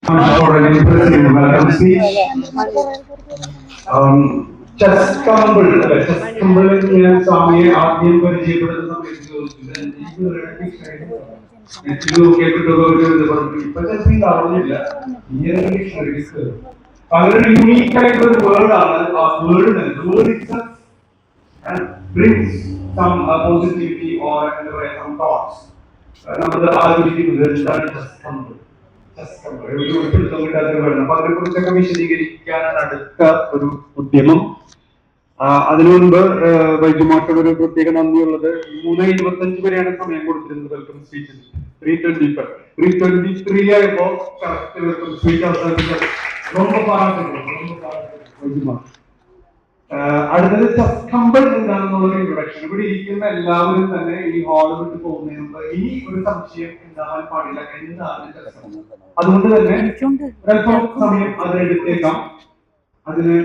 Already impressive welcome speech. Chess Kumble, Chess Kumble ഞാൻ സ്വാമിയെ ആദ്യം പരിചയപ്പെടുന്ന സമയത്ത് ചോദിച്ചു ഇപ്പൊ ചെസ് അറിഞ്ഞില്ല വളരെ യൂണീക്ക് ആയിട്ടുള്ള ഒരു വേർഡാണ് ആ വേർഡിന് brings some positivity or some thoughts. നമ്മൾ ആലോചിക്കുന്നത് എന്താണ് ചെസ് കമ്പിൾ അതിനെക്കുറിച്ചൊക്കെ വിശദീകരിക്കാനാണ് അടുത്ത ഒരു ഉദ്യമം. അതിനു മുൻപ് വൈദ്യമാർക്ക് ഒരു പ്രത്യേക നന്ദിയുള്ളത് 3:25 വരെയാണ് സമയം കൊടുത്തിരുന്നത് വെൽക്കം സ്പീച്ചിൽ. 3:23 ആയപ്പോ കറക്റ്റ് വെൽക്കം സ്പീച്ച് അവസാനിപ്പിച്ചത് വൈദ്യമാർക്ക്. അടുത്തത് ചെസ് കമ്പിൾ എന്താണെന്നുള്ള ഇൻട്രൊഡക്ഷൻ. ഇവിടെ ഇരിക്കുന്ന എല്ലാവരും തന്നെ ഈ ഹാള് വിട്ട് പോകുന്നതിന് മുമ്പ് ഇനി ഒരു സംശയം ഉണ്ടാവാൻ പാടില്ല, എന്താണ് ചെസ് കമ്പിൾ. അതുകൊണ്ട് തന്നെ ഒരല്പം സമയം അതിനെടുത്തേക്കാം. അതിന്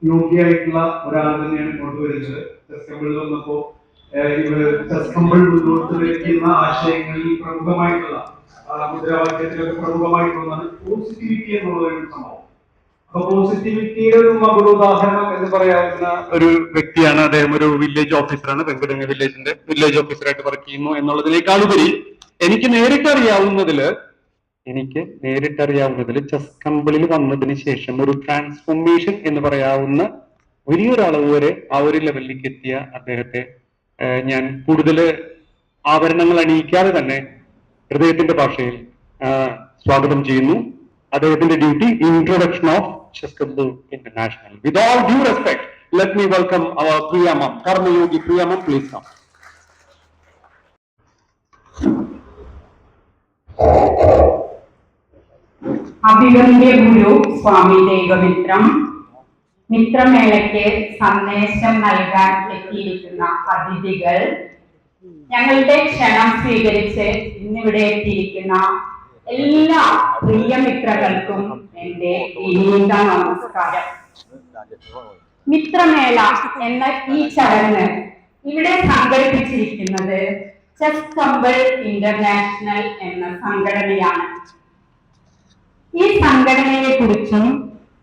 യോഗ്യമായിട്ടുള്ള ഒരാൾ തന്നെയാണ് കൊണ്ടുവരുന്നത്. ചെസ് കമ്പിൾ വന്നപ്പോ ചെസ് കമ്പിൾ മുന്നോട്ട് വയ്ക്കുന്ന ആശയങ്ങളിൽ പ്രമുഖമായിട്ടുള്ള മുദ്രാവാക്യത്തിലൊക്കെ പ്രമുഖമായിട്ടുള്ളതാണ് പോസിറ്റിവിറ്റി എന്നുള്ള ഒരു സംഭവം. പോസിറ്റിവിറ്റിയുടെ ഒരു മകുടോദാഹരണം എന്ന് പറയാവുന്ന ഒരു വ്യക്തിയാണ് അദ്ദേഹം. ഒരു വില്ലേജ് ഓഫീസറാണ്, വെങ്കടങ്ങ വില്ലേജിന്റെ വില്ലേജ് ഓഫീസറായിട്ട് വർക്ക് ചെയ്യുന്നു എന്നുള്ളതിനേക്കാളുപരി എനിക്ക് നേരിട്ടറിയാവുന്നതിൽ ചെസ് കമ്പിളിൽ വന്നതിന് ശേഷം ഒരു ട്രാൻസ്ഫോർമേഷൻ എന്ന് പറയാവുന്ന വലിയൊരളവ് വരെ ആ ഒരു ലെവലിലേക്ക് എത്തിയ അദ്ദേഹത്തെ ഞാൻ കൂടുതൽ ആഭരണങ്ങൾ അണിയിക്കാതെ തന്നെ ഹൃദയത്തിന്റെ ഭാഷയിൽ സ്വാഗതം ചെയ്യുന്നു. അദ്ദേഹത്തിന്റെ duty introduction of Chess Kumble International. With all due respect, let me welcome our Priya Ma'am, Karmayogi Priya Ma'am, please come. അഭിവന്ദ്യ ഗുരു സ്വാമി ദേവമിത്രം മിത്രമേളയ്ക്ക് സന്ദേശം നൽകാൻ എത്തിയിരിക്കുന്ന അതിഥികൾ, ഞങ്ങളുടെ ക്ഷണം സ്വീകരിച്ച് ഇന്നിവിടെ എത്തിയിരിക്കുന്ന എല്ലാ പ്രിയമിത്രങ്ങൾക്കും എന്റെ വിനീത നമസ്കാരം. മിത്രമേള എന്ന ഈ ചടങ്ങ് ഇവിടെ സംഘടിപ്പിച്ചിരിക്കുന്നത് ചെസ് കമ്പിൾ ഇന്റർനാഷണൽ എന്ന സംഘടനയാണ്. ഈ സംഘടനയെ കുറിച്ചും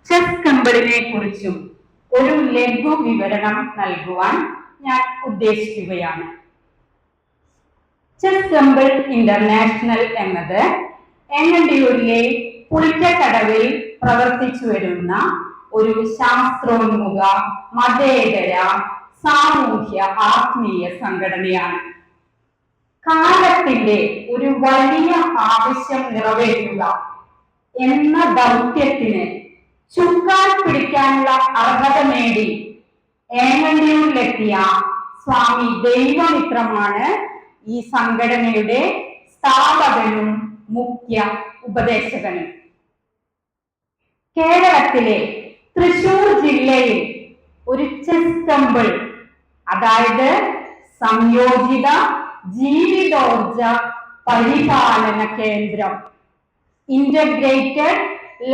ചെസ് കമ്പിളിനെ കുറിച്ചും ഒരു ലഘു വിവരണം നൽകുവാൻ ഞാൻ ഉദ്ദേശിക്കുകയാണ്. ചെസ് കമ്പിൾ ഇന്റർനാഷണൽ എന്നത് എങ്ങണ്ടിയൂരിലെ പുളിക്കക്കടവിൽ പ്രവർത്തിച്ചു വരുന്ന ഒരു ശാസ്ത്രോന്മുഖ മതേതര സാമൂഹ്യ ആത്മീയ സംഘടനയാണ്. കാലത്തിന്റെ ഒരു വലിയ ആവശ്യം നിറവേറ്റുക എന്ന ദൗത്യത്തിന് ചുക്കാൻ പിടിക്കാനുള്ള അർഹത നേടി ഏങ്ങണ്ടിയൂരിലെത്തിയ സ്വാമി ദൈവമിത്രമാണ് ഈ സംഘടനയുടെ സ്ഥാപകനും മുഖ്യ ഉപദേശകനും. കേരളത്തിലെ തൃശൂർ ജില്ലയിൽ ഒരു ചെസ് കമ്പിൾ, അതായത് സംയോജിത ജീവിതോർജ പരിപാലന കേന്ദ്രം, integrated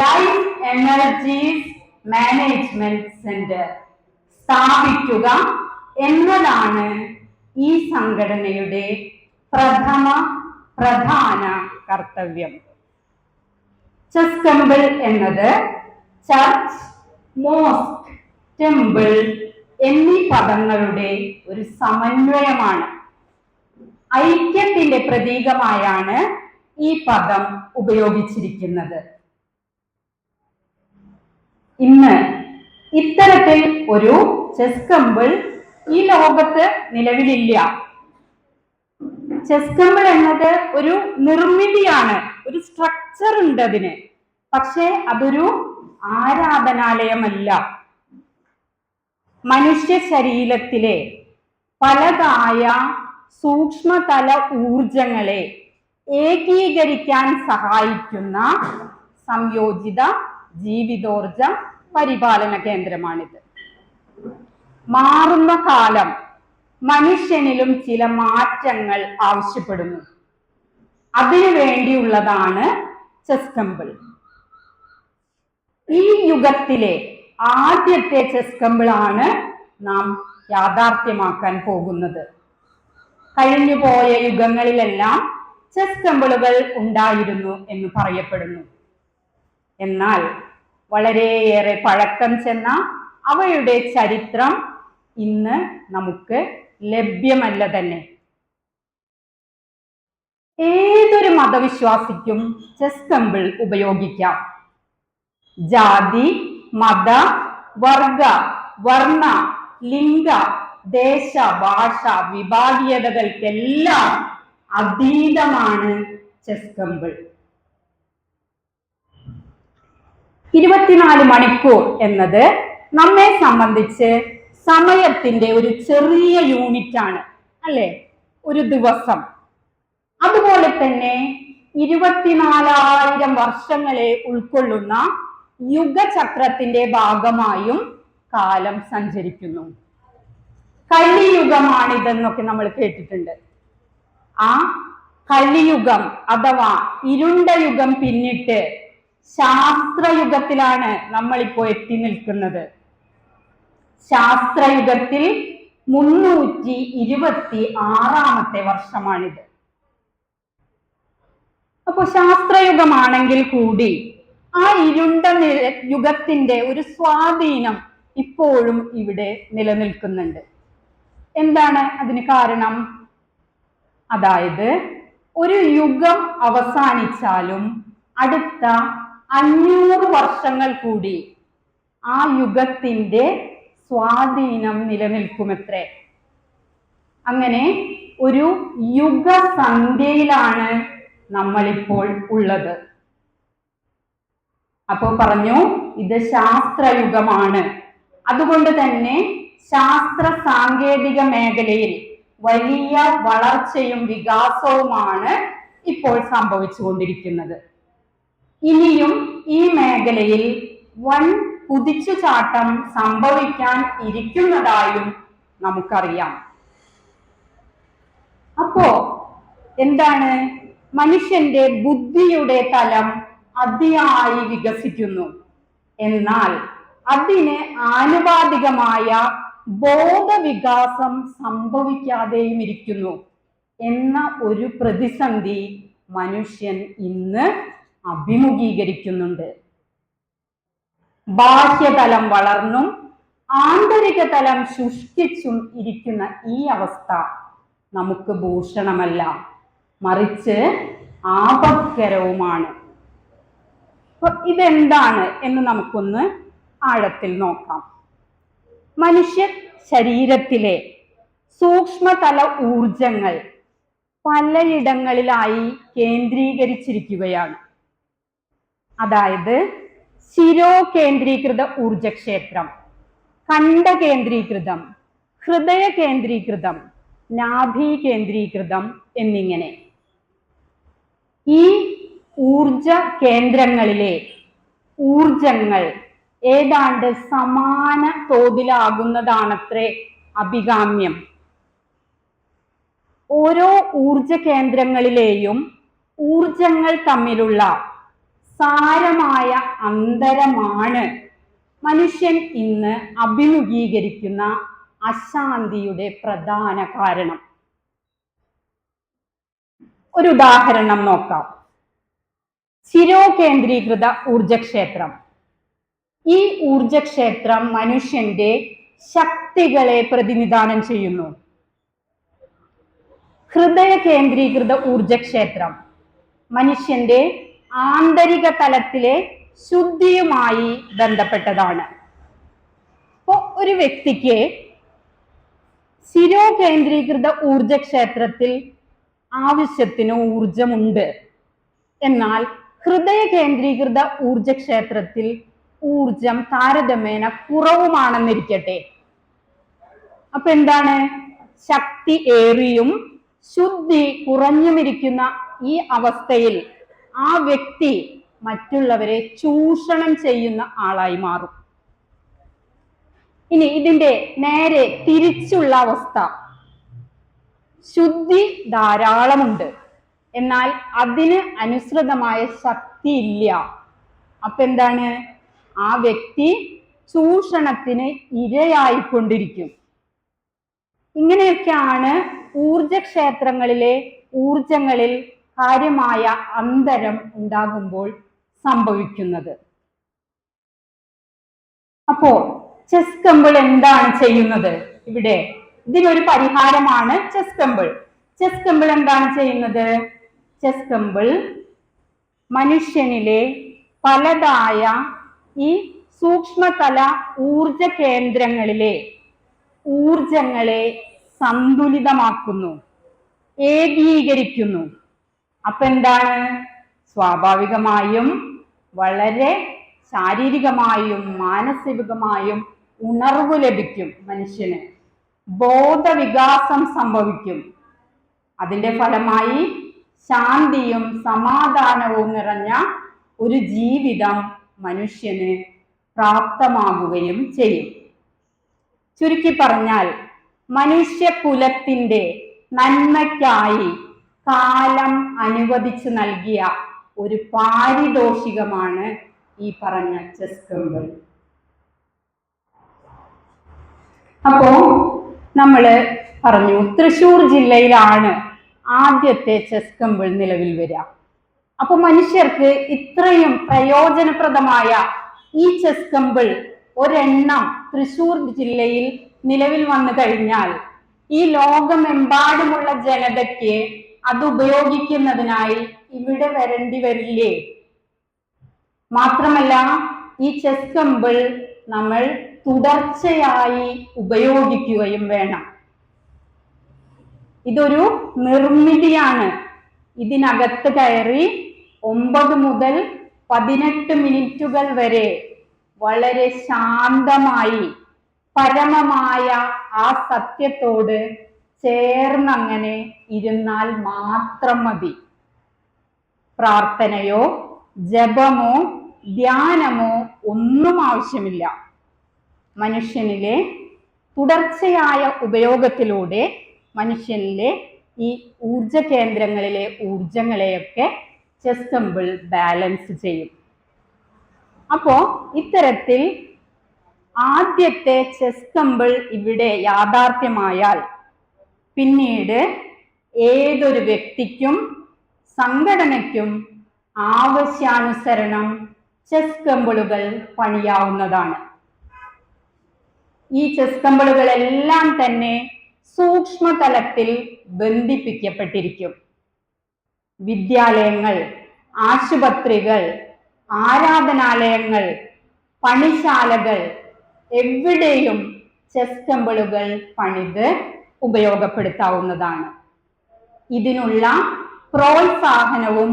life energies management centre സ്ഥാപിക്കുക എന്നതാണ് ഈ സംഘടനയുടെ പ്രധാന കർത്തവ്യം. ചെസ് കമ്പിൾ എന്നത് ചർച്ച്, മോസ്ക്, ടെമ്പിൾ എന്നീ പദങ്ങളുടെ ഒരു സമന്വയമാണ്. ഐക്യത്തിന്റെ പ്രതീകമായാണ് ഈ പദം ഉപയോഗിച്ചിരിക്കുന്നത്. ഇന്ന് ഇത്തരത്തിൽ ഒരു ചെസ് കമ്പിൾ ഈ ലോകത്ത് നിലവിലില്ല. ചെസ് കമ്പിൾ എന്നത് ഒരു നിർമ്മിതിയാണ്, ഒരു സ്ട്രക്ചർ ഉണ്ട് അതിന്. പക്ഷെ അതൊരു ആരാധനാലയമല്ല. മനുഷ്യ ശരീരത്തിലെ പലതായ സൂക്ഷ്മതല ഊർജങ്ങളെ ഏകീകരിക്കാൻ സഹായിക്കുന്ന സംയോജിത ജീവിതോർജ പരിപാലന കേന്ദ്രമാണിത്. മാറുന്ന കാലം മനുഷ്യനിലും ചില മാറ്റങ്ങൾ ആവശ്യപ്പെടുന്നു. അതിനു വേണ്ടിയുള്ളതാണ് ചെസ് കമ്പിൾ. ഈ യുഗത്തിലെ ആദ്യത്തെ ചെസ് കമ്പിളാണ് നാം യാഥാർത്ഥ്യമാക്കാൻ പോകുന്നത്. കഴിഞ്ഞുപോയ യുഗങ്ങളിലെല്ലാം ചെസ് കമ്പിളുകൾ ഉണ്ടായിരുന്നു എന്ന് പറയപ്പെടുന്നു. എന്നാൽ വളരെയേറെ പഴക്കം ചെന്ന അവയുടെ ചരിത്രം ഇന്ന് നമുക്ക് ലഭ്യമല്ല തന്നെ. ഏതൊരു മതവിശ്വാസിക്കും ചെസ് കമ്പിൾ ഉപയോഗിക്കാം. ജാതി, മത, വർഗ, വർണ്ണ, ലിംഗ, ദേശ, ഭാഷ, വിഭാഗീയതകൾക്കെല്ലാം അതീതമാണ് ചെസ് കമ്പിൾ. 24 മണിക്കൂർ എന്നത് നമ്മെ സംബന്ധിച്ച് സമയത്തിന്റെ ഒരു ചെറിയ യൂണിറ്റ് ആണ് അല്ലെ, ഒരു ദിവസം. അതുപോലെ തന്നെ 24,000 വർഷങ്ങളെ ഉൾക്കൊള്ളുന്ന യുഗചക്രത്തിന്റെ ഭാഗമായും കാലം സഞ്ചരിക്കുന്നു. കലിയുഗമാണിതെന്നൊക്കെ നമ്മൾ കേട്ടിട്ടുണ്ട്. ആ കലിയുഗം അഥവാ ഇരുണ്ട യുഗം പിന്നിട്ട് ശാസ്ത്രയുഗത്തിലാണ് നമ്മളിപ്പോ എത്തി നിൽക്കുന്നത്. ശാസ്ത്രയുഗത്തിൽ 326-ാമത്തെ വർഷമാണിത്. അപ്പൊ ശാസ്ത്രയുഗമാണെങ്കിൽ കൂടി ആ ഇരുണ്ട യുഗത്തിന്റെ ഒരു സ്വാധീനം ഇപ്പോഴും ഇവിടെ നിലനിൽക്കുന്നുണ്ട്. എന്താണ് അതിന് കാരണം? അതായത് ഒരു യുഗം അവസാനിച്ചാലും അടുത്ത 500 വർഷങ്ങൾ കൂടി ആ യുഗത്തിന്റെ സ്വാധീനം നിലനിൽക്കുമത്രേ. അങ്ങനെ ഒരു യുഗസന്ധ്യയിലാണ് നമ്മളിപ്പോൾ ഉള്ളത്. അപ്പോൾ പറഞ്ഞു, ഇത് ശാസ്ത്രയുഗമാണ്. അതുകൊണ്ട് തന്നെ ശാസ്ത്ര സാങ്കേതിക മേഖലയിൽ വലിയ വളർച്ചയും വികാസവുമാണ് ഇപ്പോൾ സംഭവിച്ചുകൊണ്ടിരിക്കുന്നത്. ഇനിയും ഈ മേഖലയിൽ വൻ കുതിച്ചുചാട്ടം സംഭവിക്കാൻ ഇരിക്കുന്നതായും നമുക്കറിയാം. അപ്പോ എന്താണ്? മനുഷ്യന്റെ ബുദ്ധിയുടെ തലം അതിയായി വികസിക്കുന്നു. എന്നാൽ അതിന് ആനുപാതികമായ ബോധവികാസം സംഭവിക്കാതെയും ഇരിക്കുന്നു എന്ന ഒരു പ്രതിസന്ധി മനുഷ്യൻ ഇന്ന് അഭിമുഖീകരിക്കുന്നുണ്ട്. ബാഹ്യതലം വളർന്നും ആന്തരിക തലം ശുഷ്കിച്ചും ഇരിക്കുന്ന ഈ അവസ്ഥ നമുക്ക് ഭൂഷണമല്ല, മറിച്ച് ആപത്കരവുമാണ്. ഇതെന്താണ് എന്ന് നമുക്കൊന്ന് ആഴത്തിൽ നോക്കാം. മനുഷ്യ ശരീരത്തിലെ സൂക്ഷ്മതല ഊർജങ്ങൾ പലയിടങ്ങളിലായി കേന്ദ്രീകരിച്ചിരിക്കുകയാണ്. അതായത് ശിരോ കേന്ദ്രീകൃത ഊർജക്ഷേത്രം, കണ്ഠ കേന്ദ്രീകൃതം, ഹൃദയ കേന്ദ്രീകൃതം, നാഭി കേന്ദ്രീകൃതം എന്നിങ്ങനെ ഈ ഊർജ കേന്ദ്രങ്ങളിലെ ഊർജങ്ങൾ ഏതാണ്ട് സമാന തോതിലാകുന്നതാണത്രേ അഭികാമ്യം. ഓരോ ഊർജ കേന്ദ്രങ്ങളിലെയും ഊർജങ്ങൾ തമ്മിലുള്ള സാരമായ അന്തരമാണ് മനുഷ്യൻ ഇന്ന് അഭിമുഖീകരിക്കുന്ന അശാന്തിയുടെ പ്രധാന കാരണം. ഒരു ഉദാഹരണം നോക്കാം. ശിരോ കേന്ദ്രീകൃത ഊർജക്ഷേത്രം. ഈ ഊർജക്ഷേത്രം മനുഷ്യന്റെ ശക്തികളെ പ്രതിനിധാനം ചെയ്യുന്നു. ഹൃദയ കേന്ദ്രീകൃത ഊർജക്ഷേത്രം മനുഷ്യന്റെ ആന്തരിക തലത്തിലെ ശുദ്ധിയുമായി ബന്ധപ്പെട്ടതാണ്. അപ്പോൾ ഒരു വ്യക്തിക്ക് ശിരോ കേന്ദ്രീകൃത ഊർജക്ഷേത്രത്തിൽ ആവശ്യത്തിന് ഊർജമുണ്ട്. എന്നാൽ ഹൃദയ കേന്ദ്രീകൃത ഊർജക്ഷേത്രത്തിൽ ഊർജം താരതമ്യേന കുറവുമാണെന്നിരിക്കട്ടെ. അപ്പൊ എന്താണ്? ശക്തി ഏറിയും ശുദ്ധി കുറഞ്ഞുമിരിക്കുന്ന ഈ അവസ്ഥയിൽ ആ വ്യക്തി മറ്റുള്ളവരെ ചൂഷണം ചെയ്യുന്ന ആളായി മാറും. ഇനി ഇതിന്റെ നേരെ തിരിച്ചുള്ള അവസ്ഥ, ശുദ്ധി ധാരാളമുണ്ട്, എന്നാൽ അതിന് അനുസൃതമായ ശക്തി ഇല്ല. അപ്പൊ എന്താണ്? ആ വ്യക്തി ചൂഷണത്തിന് ഇരയായിക്കൊണ്ടിരിക്കും. ഇങ്ങനെയൊക്കെയാണ് ഊർജക്ഷേത്രങ്ങളിലെ ഊർജങ്ങളിൽ കാര്യമായ അന്തരം ഉണ്ടാകുമ്പോൾ സംഭവിക്കുന്നത്. അപ്പോ ചെസ് കമ്പിൾ എന്താണ് ചെയ്യുന്നത്? ഇവിടെ ഇതിനൊരു പരിഹാരമാണ് ചെസ് കമ്പിൾ. ചെസ് കമ്പിൾ എന്താണ് ചെയ്യുന്നത്? ചെസ് കമ്പിൾ മനുഷ്യനിലെ പലതായ ഈ സൂക്ഷ്മതല ഊർജ കേന്ദ്രങ്ങളിലെ ഊർജങ്ങളെ സന്തുലിതമാക്കുന്നു, ഏകീകരിക്കുന്നു. അപ്പൊ എന്താണ്? സ്വാഭാവികമായും വളരെ ശാരീരികമായും മാനസികമായും ഉണർവ് ലഭിക്കും, മനുഷ്യന് ബോധവികാസം സംഭവിക്കും. അതിന്റെ ഫലമായി ശാന്തിയും സമാധാനവും നിറഞ്ഞ ഒരു ജീവിതം മനുഷ്യന് പ്രാപ്തമാകുകയും ചെയ്യും. ചുരുക്കി പറഞ്ഞാൽ മനുഷ്യകുലത്തിന്റെ നന്മയ്ക്കായി കാലം അനുവദിച്ചു നൽകിയ ഒരു പാരിതോഷികമാണ് ഈ പറഞ്ഞ ചെസ് കമ്പിൾ. അപ്പോ നമ്മള് പറഞ്ഞു തൃശ്ശൂർ ജില്ലയിലാണ് ആദ്യത്തെ ചെസ് കമ്പിൾ നിലവിൽ വരിക. അപ്പൊ മനുഷ്യർക്ക് ഇത്രയും പ്രയോജനപ്രദമായ ഈ ചെസ് കമ്പിൾ ഒരെണ്ണം തൃശ്ശൂർ ജില്ലയിൽ നിലവിൽ വന്നു കഴിഞ്ഞാൽ ഈ ലോകമെമ്പാടുമുള്ള ജനതയ്ക്ക് അത് ഉപയോഗിക്കുന്നതിനായി ഇവിടെ വരേണ്ടി വരില്ലേ? മാത്രമല്ല ഈ ചെസ് കമ്പിൾ നമ്മൾ തുടർച്ചയായി ഉപയോഗിക്കുകയും വേണം. ഇതൊരു നിർമ്മിതിയാണ്. ഇതിനകത്ത് കയറി 9 മുതൽ 18 മിനിറ്റുകൾ വരെ വളരെ ശാന്തമായി പരമമായ ആ സത്യത്തോട് ചേർന്നങ്ങനെ ഇരുന്നാൽ മാത്രം മതി. പ്രാർത്ഥനയോ ജപമോ ധ്യാനമോ ഒന്നും ആവശ്യമില്ല. മനുഷ്യനിലെ തുടർച്ചയായ ഉപയോഗത്തിലൂടെ മനുഷ്യനിലെ ഈ ഊർജ കേന്ദ്രങ്ങളിലെ ഊർജങ്ങളെയൊക്കെ ചെസ് കമ്പിൾ ബാലൻസ് ചെയ്യും. അപ്പോ ഇത്തരത്തിൽ ആദ്യത്തെ ചെസ് കമ്പിൾ ഇവിടെ യാഥാർത്ഥ്യമായാൽ പിന്നീട് ഏതൊരു വ്യക്തിക്കും സംഘടനയ്ക്കും ആവശ്യാനുസരണം ചെസ് കമ്പിളുകൾ പണിയാവുന്നതാണ്. ഈ ചെസ് കമ്പിളുകളെല്ലാം തന്നെ സൂക്ഷ്മതലത്തിൽ ബന്ധിപ്പിക്കപ്പെട്ടിരിക്കും. വിദ്യാലയങ്ങൾ, ആശുപത്രികൾ, ആരാധനാലയങ്ങൾ, പണിശാലകൾ എവിടെയും ചെസ് കമ്പിളുകൾ പണിത് ഉപയോഗപ്പെടുത്താവുന്നതാണ്. ഇതിനുള്ള പ്രോത്സാഹനവും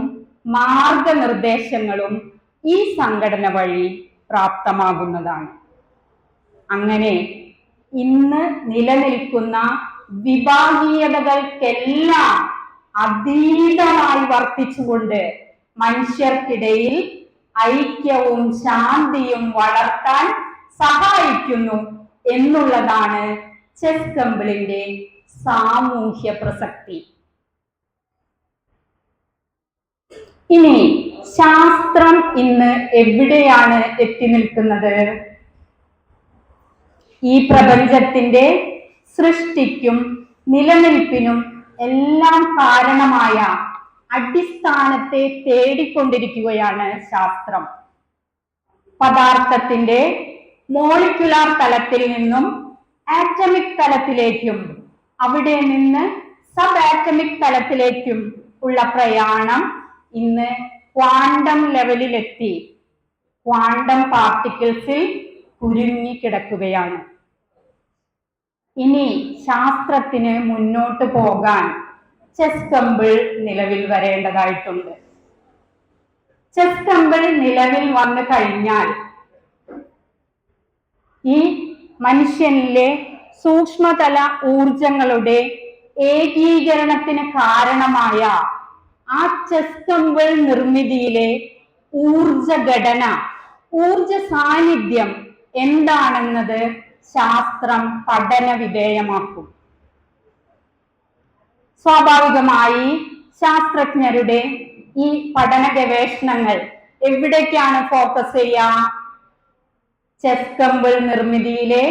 മാർഗനിർദ്ദേശങ്ങളും ഈ സംഘടന വഴി പ്രാപ്തമാകുന്നതാണ്. അങ്ങനെ ഇന്ന് നിലനിൽക്കുന്ന വിഭാഗീയതകൾക്കെല്ലാം അതീതമായി വർത്തിച്ചുകൊണ്ട് മനുഷ്യർക്കിടയിൽ ഐക്യവും ശാന്തിയും വളർത്താൻ സഹായിക്കുന്നു എന്നുള്ളതാണ് ചെസ് കമ്പിളിന്റെ സാമൂഹ്യ പ്രസക്തി. ഇനി ശാസ്ത്രം ഇന്ന് എവിടെയാണ് എത്തി നിൽക്കുന്നത്? ഈ പ്രപഞ്ചത്തിന്റെ സൃഷ്ടിക്കും നിലനിൽപ്പിനും എല്ലാം കാരണമായ അടിസ്ഥാനത്തെ തേടിക്കൊണ്ടിരിക്കുകയാണ് ശാസ്ത്രം. പദാർത്ഥത്തിന്റെ മോളിക്യുലാർ തലത്തിൽ നിന്നും ആറ്റമിക് തലത്തിലേക്കും അവിടെ നിന്ന് സബ് ആറ്റമിക് തലത്തിലേക്കും ഉള്ള പ്രയാണം ഇന്ന് ക്വാണ്ടം ലെവലിലെത്തി ക്വാണ്ടം പാർട്ടിക്കിൾസിൽ കുരുങ്ങിക്കിടക്കുകയാണ്. ഇനി ശാസ്ത്രത്തിന് മുന്നോട്ട് പോകാൻ ചെസ് കമ്പിൾ നിലവിൽ വരേണ്ടതായിട്ടുണ്ട്. ചെസ് കമ്പിൾ നിലവിൽ വന്നു കഴിഞ്ഞാൽ ഈ മനുഷ്യനിലെ സൂക്ഷ്മതല ഊർജങ്ങളുടെ ഏകീകരണത്തിന് കാരണമായ ആ ചെസ് കമ്പിൾ നിർമ്മിതിയിലെ ഊർജ ഘടന, ഊർജ സാന്നിധ്യം എന്താണെന്നത് ശാസ്ത്രം പഠന വിധേയമാക്കും. സ്വാഭാവികമായി ശാസ്ത്രജ്ഞരുടെ ഈ പഠന ഗവേഷണങ്ങൾ എവിടേക്കാണ് ഫോക്കസ് ചെയ്യുക? ചെസ് കമ്പിൾ നിർമ്മിതിയിലെ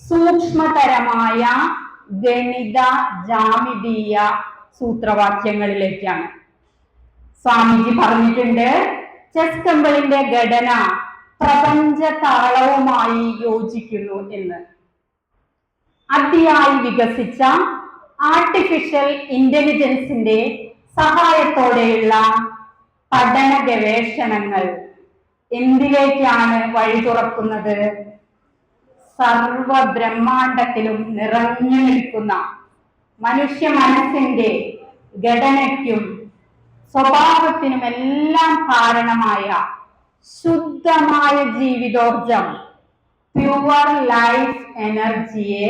സൂക്ഷ്മതരമായ ഗണിത ജാമിതീയ സൂത്രവാക്യങ്ങളിലേക്കാണ്. സ്വാമിജി പറഞ്ഞിട്ടുണ്ട്, ചെസ് കമ്പിളിന്റെ ഘടന പ്രപഞ്ച താളവുമായി യോജിക്കുന്നു എന്ന്. അതിയായി വികസിച്ച ആർട്ടിഫിഷ്യൽ ഇന്റലിജൻസിന്റെ സഹായത്തോടെയുള്ള പഠന ഗവേഷണങ്ങൾ എന്തിലേക്കാണ് വഴി തുറക്കുന്നത്? സർവ ബ്രഹ്മാണ്ടത്തിലും നിറഞ്ഞു നിൽക്കുന്ന മനുഷ്യ മനസ്സിന്റെ ഘടനയ്ക്കും സ്വഭാവത്തിനുമെല്ലാം കാരണമായ ശുദ്ധമായ ജീവിതോർജം, പ്യുവർ ലൈഫ് എനർജിയെ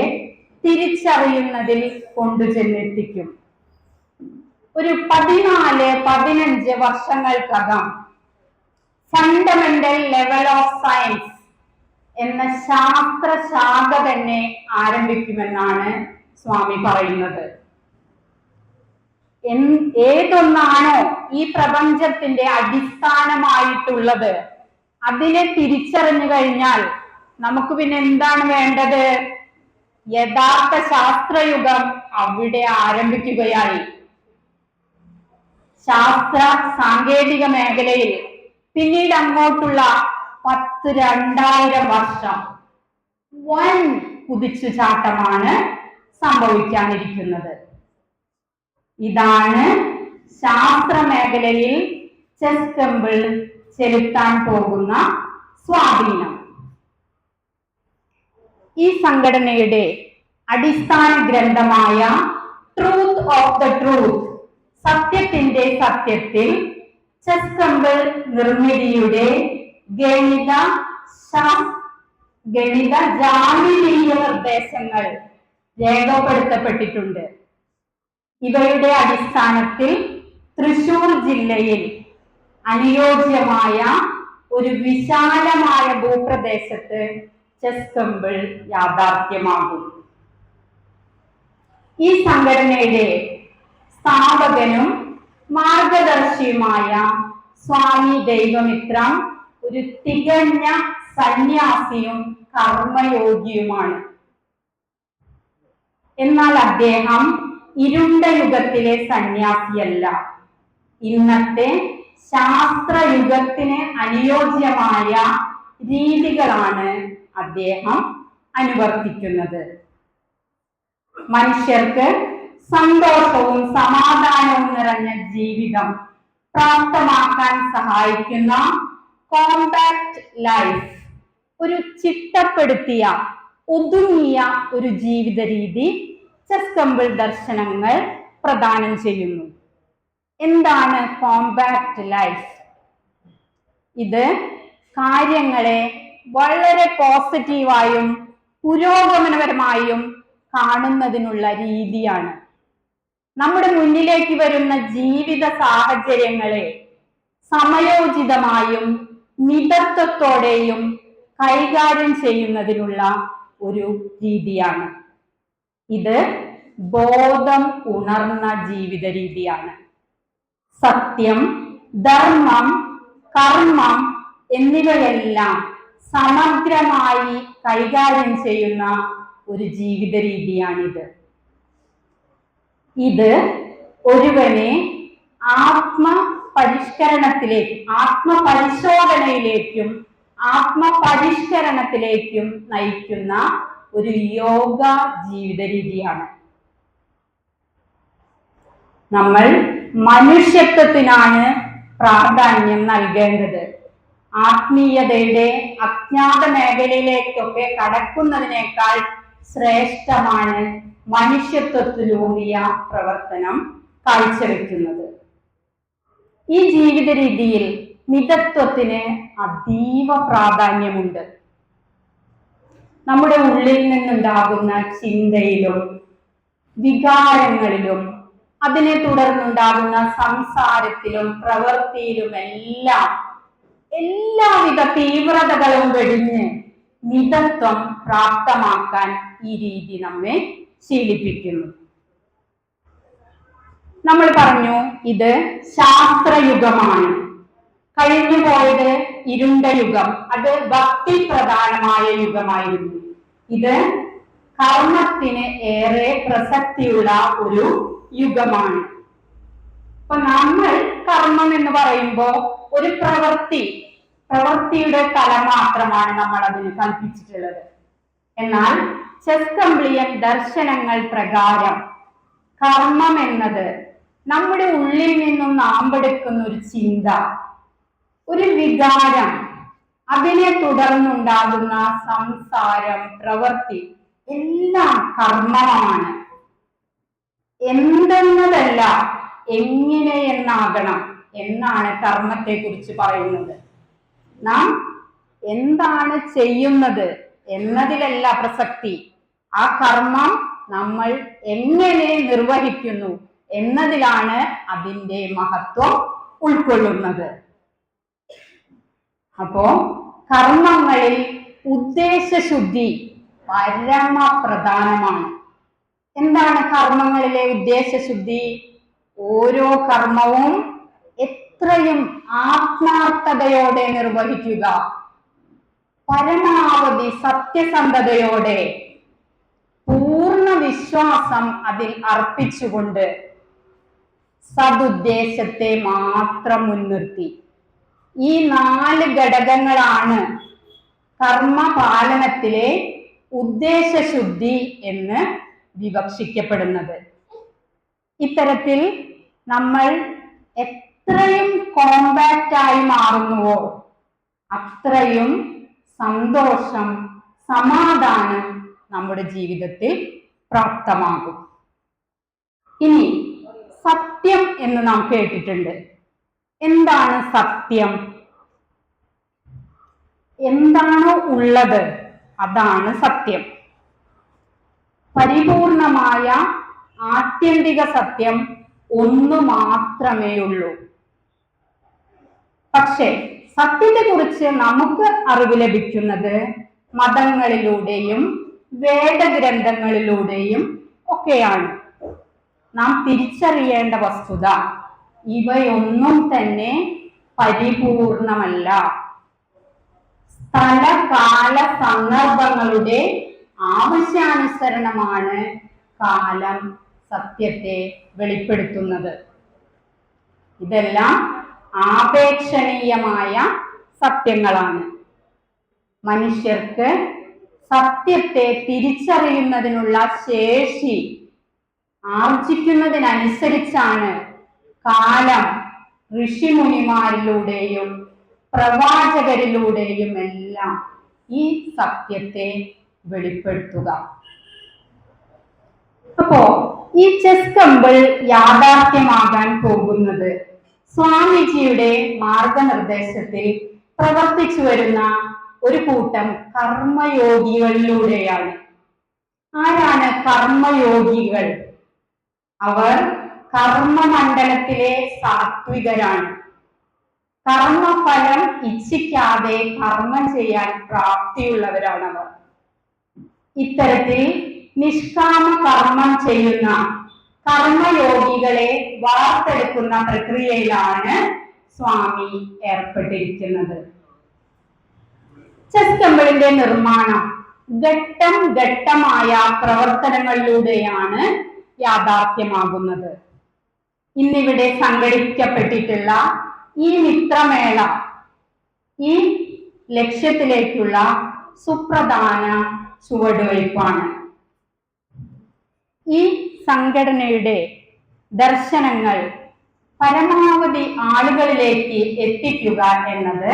തിരിച്ചറിയുന്നതിൽ കൊണ്ടുചെന്നെത്തിക്കും. ഒരു 14-15 വർഷങ്ങൾക്കകം ഫണ്ടമെന്റൽ ലെവൽ ഓഫ് സയൻസ് എന്ന ശാസ്ത്രശാഖ തന്നെ ആരംഭിക്കുമെന്നാണ് സ്വാമി പറയുന്നത്. ഏതൊന്നാണോ ഈ പ്രപഞ്ചത്തിന്റെ അടിസ്ഥാനമായിട്ടുള്ളത് അതിനെ തിരിച്ചറിഞ്ഞു കഴിഞ്ഞാൽ നമുക്ക് പിന്നെ എന്താണ് വേണ്ടത്? യഥാർത്ഥ ശാസ്ത്രയുഗം അവിടെ ആരംഭിക്കുകയായി. ശാസ്ത്ര സാങ്കേതിക മേഖലയിൽ പിന്നീട് അങ്ങോട്ടുള്ള 10-2000 വർഷം വൻ കുതിച്ചുചാട്ടമാണ് സംഭവിക്കാനിരിക്കുന്നത്. ഇതാണ് ശാസ്ത്ര മേഖലയിൽ ചെസ് ടെമ്പിൾ ചെലുത്താൻ പോകുന്ന സ്വാധീനം. ഈ സംഘടനയുടെ അടിസ്ഥാന ഗ്രന്ഥമായ ട്രൂത്ത് ഓഫ് ദ ട്രൂത്ത്, സത്യത്തിന്റെ സത്യത്തിൽ, ചെസ് ടെമ്പിൾ നിർമ്മിതിയുടെ ഗണിത ജാമിതീയ നിർദ്ദേശങ്ങൾ രേഖപ്പെടുത്തപ്പെട്ടിട്ടുണ്ട്. ഇവയുടെ അടിസ്ഥാനത്തിൽ തൃശൂർ ജില്ലയിൽ അനുയോജ്യമായ ഒരു വിശാലമായ ഭൂപ്രദേശത്ത് ചെസ് ടെമ്പിൾ യാഥാർത്ഥ്യമാകും. ഈ സംഘടനയുടെ സ്ഥാപകനും മാർഗദർശിയുമായ സ്വാമി ദൈവമിത്രം ഒരു തികഞ്ഞ സന്യാസിയും കർമ്മയോഗിയുമാണ്. എന്നാൽ അദ്ദേഹം ഇരുണ്ട യുഗത്തിലെ സന്യാസിയല്ല. ഇന്നത്തെ ശാസ്ത്രയുഗത്തിന് അനുയോജ്യമായ രീതികളാണ് അദ്ദേഹം അനുവർത്തിക്കുന്നത്. മനുഷ്യർക്ക് സന്തോഷവും സമാധാനവും നിറഞ്ഞ ജീവിതം പ്രാപ്തമാക്കാൻ സഹായിക്കുന്ന കോമ്പാക്ട് ലൈഫ്, ഒരു ചിട്ടപ്പെടുത്തിയ ഒതുങ്ങിയ ഒരു ജീവിത രീതി ചെസ് ടെമ്പിൾ ദർശനങ്ങൾ പ്രദാനം ചെയ്യുന്നു. എന്താണ് കോമ്പാക്ട് ലൈഫ്? ഇത് കാര്യങ്ങളെ വളരെ പോസിറ്റീവായും പുരോഗമനപരമായും കാണുന്നതിനുള്ള രീതിയാണ്. നമ്മുടെ മുന്നിലേക്ക് വരുന്ന ജീവിത സാഹചര്യങ്ങളെ സമയോചിതമായും മിതത്വത്തോടെയും കൈകാര്യം ചെയ്യുന്നതിനുള്ള ഒരു രീതിയാണ്. ഇത് ബോധം ഉണർന്ന ജീവിത രീതിയാണ്. സത്യം, ധർമ്മം, കർമ്മം എന്നിവയെല്ലാം സമഗ്രമായി കൈകാര്യം ചെയ്യുന്ന ഒരു ജീവിത രീതിയാണിത്. ഇത് ഒരുവനെ ആത്മപരിശോധനയിലേക്കും ആത്മപരിഷ്കരണത്തിലേക്കും നയിക്കുന്ന ഒരു യോഗ ജീവിത രീതിയാണ്. നമ്മൾ മനുഷ്യത്വത്തിനാണ് പ്രാധാന്യം നൽകേണ്ടത്. ആത്മീയതയുടെ അജ്ഞാത മേഖലയിലേക്കൊക്കെ കടക്കുന്നതിനേക്കാൾ ശ്രേഷ്ഠമാണ് മനുഷ്യത്വത്തിലൂന്നിയ പ്രവർത്തനം കാഴ്ചവെക്കുന്നത്. ഈ ജീവിത രീതിയിൽ മിതത്വത്തിന് അതീവ പ്രാധാന്യമുണ്ട്. നമ്മുടെ ഉള്ളിൽ നിന്നുണ്ടാകുന്ന ചിന്തയിലും വികാരങ്ങളിലും അതിനെ തുടർന്നുണ്ടാകുന്ന സംസാരത്തിലും പ്രവൃത്തിയിലും എല്ലാവിധ തീവ്രതകളും വെടിഞ്ഞ് മിതത്വം പ്രാപ്തമാക്കാൻ ഈ രീതി നമ്മെ ശീലിപ്പിക്കുന്നു. നമ്മൾ പറഞ്ഞു, ഇത് ശാസ്ത്രയുഗമാണ്. കഴിഞ്ഞുപോയത് ഇരുണ്ട യുഗം, അത് ഭക്തി പ്രധാനമായ യുഗമായിരുന്നു. ഇത് കർമ്മത്തിന് ഏറെ പ്രസക്തിയുള്ള ഒരു യുഗമാണ്. അപ്പൊ നമ്മൾ കർമ്മം എന്ന് പറയുമ്പോൾ ഒരു പ്രവൃത്തി പ്രവൃത്തിയുടെ തലം മാത്രമാണ് നമ്മൾ അതിന് കൽപ്പിച്ചിട്ടുള്ളത്. എന്നാൽ ചെസ് കംപ്ലിയൻ ദർശനങ്ങൾ പ്രകാരം കർമ്മം എന്നത് നമ്മുടെ ഉള്ളിൽ നിന്നും നാമ്പെടുക്കുന്ന ഒരു ചിന്ത, ഒരു വികാരം, അതിനെ തുടർന്നുണ്ടാകുന്ന സംസാരം, പ്രവൃത്തി എല്ലാം കർമ്മമാണ്. എന്തെന്നതല്ല, എങ്ങനെ എന്നാകണം എന്നാണ് കർമ്മത്തെ കുറിച്ച് പറയുന്നത്. നാം എന്താണ് ചെയ്യുന്നത് എന്നതിലല്ല പ്രസക്തി, ആ കർമ്മം നമ്മൾ എങ്ങനെ നിർവഹിക്കുന്നു എന്നതിലാണ് അതിൻ്റെ മഹത്വം ഉൾക്കൊള്ളുന്നത്. അപ്പോ കർമ്മങ്ങളിൽ ഉദ്ദേശശുദ്ധി പരമപ്രധാനമാണ്. എന്താണ് കർമ്മങ്ങളിലെ ഉദ്ദേശശുദ്ധി? ഓരോ കർമ്മവും എത്രയും ആത്മാർത്ഥതയോടെ നിർവഹിക്കുക, പരമാവധി സത്യസന്ധതയോടെ, പൂർണ്ണ വിശ്വാസം അതിൽ അർപ്പിച്ചുകൊണ്ട്, സദുദ്ദേശത്തെ മാത്രം മുൻനിർത്തി. ഈ 4 ഘടകങ്ങളാണ് കർമ്മപാലനത്തിലെ ഉദ്ദേശശുദ്ധി എന്ന് വിവക്ഷിക്കപ്പെടുന്നത്. ഇത്തരത്തിൽ നമ്മൾ എത്രയും കോമ്പാക്റ്റ് ആയി മാറുന്നുവോ അത്രയും സന്തോഷം, സമാധാനം നമ്മുടെ ജീവിതത്തിൽ പ്രാപ്തമാകും. ഇനി സത്യം എന്ന് നാം കേട്ടിട്ടുണ്ട്. എന്താണ് സത്യം? എന്താണോ ഉള്ളത് അതാണ് സത്യം. പരിപൂർണമായ ആത്യന്തിക സത്യം ഒന്നു മാത്രമേ ഉള്ളൂ. പക്ഷേ സത്യത്തെ കുറിച്ച് നമുക്ക് അറിവ് ലഭിക്കുന്നത് മതങ്ങളിലൂടെയും വേദഗ്രന്ഥങ്ങളിലൂടെയും ഒക്കെയാണ്. നാം തിരിച്ചറിയേണ്ട വസ്തുത, ഇവയൊന്നും തന്നെ പരിപൂർണമല്ല. സ്ഥലകാല സന്ദർഭങ്ങളുടെ ആവശ്യാനുസരണമാണ് കാലം സത്യത്തെ വെളിപ്പെടുത്തുന്നത്. ഇതെല്ലാം ആപേക്ഷണീയമായ സത്യങ്ങളാണ്. മനുഷ്യർക്ക് സത്യത്തെ തിരിച്ചറിയുന്നതിനുള്ള ശേഷി ആർജിക്കുന്നതിനനുസരിച്ചാണ് കാലം ഋഷിമുനിമാരിലൂടെയും പ്രവാചകരിലൂടെയും എല്ലാം ഈ സത്യത്തെ വെളിപ്പെടുത്തുക. അപ്പോ ഈ ചെസ് കമ്പിൾ യാഥാർത്ഥ്യമാകാൻ പോകുന്നത് സ്വാമിജിയുടെ മാർഗനിർദ്ദേശത്തിൽ പ്രവർത്തിച്ചു വരുന്ന ഒരു കൂട്ടം കർമ്മയോഗികളിലൂടെയാണ്. ആരാണ് കർമ്മയോഗികൾ? അവർ കർമ്മമണ്ഡലത്തിലെ സാത്വികരാണ്. കർമ്മഫലം ഇച്ഛിക്കാതെ കർമ്മം ചെയ്യാൻ പ്രാപ്തിയുള്ളവരാണ് അവർ. ഇത്തരത്തിൽ നിഷ്കാമ കർമ്മം ചെയ്യുന്ന കർമ്മയോഗികളെ വാർത്തെടുക്കുന്ന പ്രക്രിയയിലാണ് സ്വാമി ഏർപ്പെട്ടിരിക്കുന്നത്. ചെസ് കമ്പിളിന്റെ നിർമ്മാണം ഘട്ടം ഘട്ടമായ പ്രവർത്തനങ്ങളിലൂടെയാണ് യാഥാർത്ഥ്യമാകുന്നത്. ഇന്നിവിടെ സംഘടിപ്പിക്കപ്പെട്ടിട്ടുള്ള ഈ മിത്രമേള ഈ ലക്ഷ്യത്തിലേക്കുള്ള സുപ്രധാന ചുവടുവയ്പ്പാണ്. ഈ സംഘടനയുടെ ദർശനങ്ങൾ പരമാവധി ആളുകളിലേക്ക് എത്തിക്കുക എന്നത്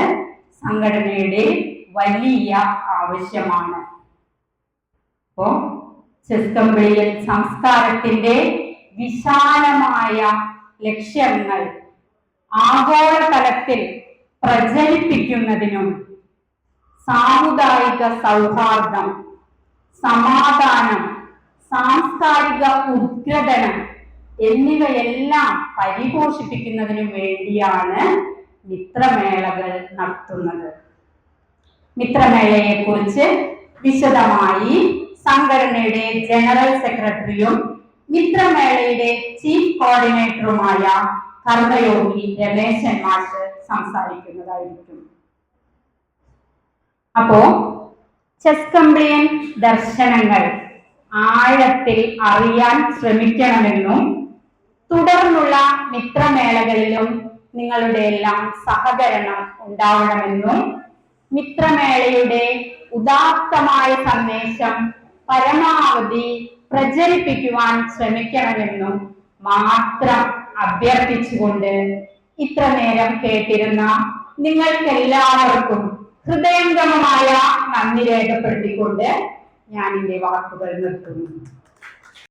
സംഘടനയുടെ വലിയ ആവശ്യമാണ്. അപ്പോ ചെസ് കമ്പിളിയൻ സംസ്കാരത്തിന്റെ വിശാലമായ ലക്ഷ്യങ്ങൾ ആഗോളതലത്തിൽ പ്രചരിപ്പിക്കുന്നതിനും സാമുദായിക സൗഹാർദ്ദം, സമാധാനം, സാംസ്കാരിക ഉദ്ഗ്രഥനം എന്നിവയെല്ലാം പരിപോഷിപ്പിക്കുന്നതിനും വേണ്ടിയാണ് മിത്രമേളകൾ നടത്തുന്നത്. മിത്രമേളയെ കുറിച്ച് വിശദമായി സംഘടനയുടെ ജനറൽ സെക്രട്ടറിയും മിത്രമേളയുടെ ചീഫ് കോർഡിനേറ്ററുമായ കർമ്മയോഗി രമേശൻ മാഷ് സംസാരിക്കുന്നതായിരിക്കും. അപ്പോ ചെസ് കമ്പ്ലിയൻ ദർശനങ്ങൾ ആഴത്തിൽ അറിയാൻ ശ്രമിക്കണമെന്നും തുടർന്നുള്ള മിത്രമേളകളിലും നിങ്ങളുടെ എല്ലാം സഹകരണം ഉണ്ടാവണമെന്നും മിത്രമേളയുടെ ഉദാത്തമായ സന്ദേശം പരമാവധി പ്രചരിപ്പിക്കുവാൻ ശ്രമിക്കണമെന്നും മാത്രം അഭ്യർത്ഥിച്ചുകൊണ്ട് ഇത്ര നേരം കേട്ടിരുന്ന നിങ്ങൾക്കെല്ലാവർക്കും ഹൃദയംഗമമായ നന്ദി രേഖപ്പെടുത്തിക്കൊണ്ട് ഞാൻ എന്റെ വാക്കുകൾ നിർത്തുന്നു.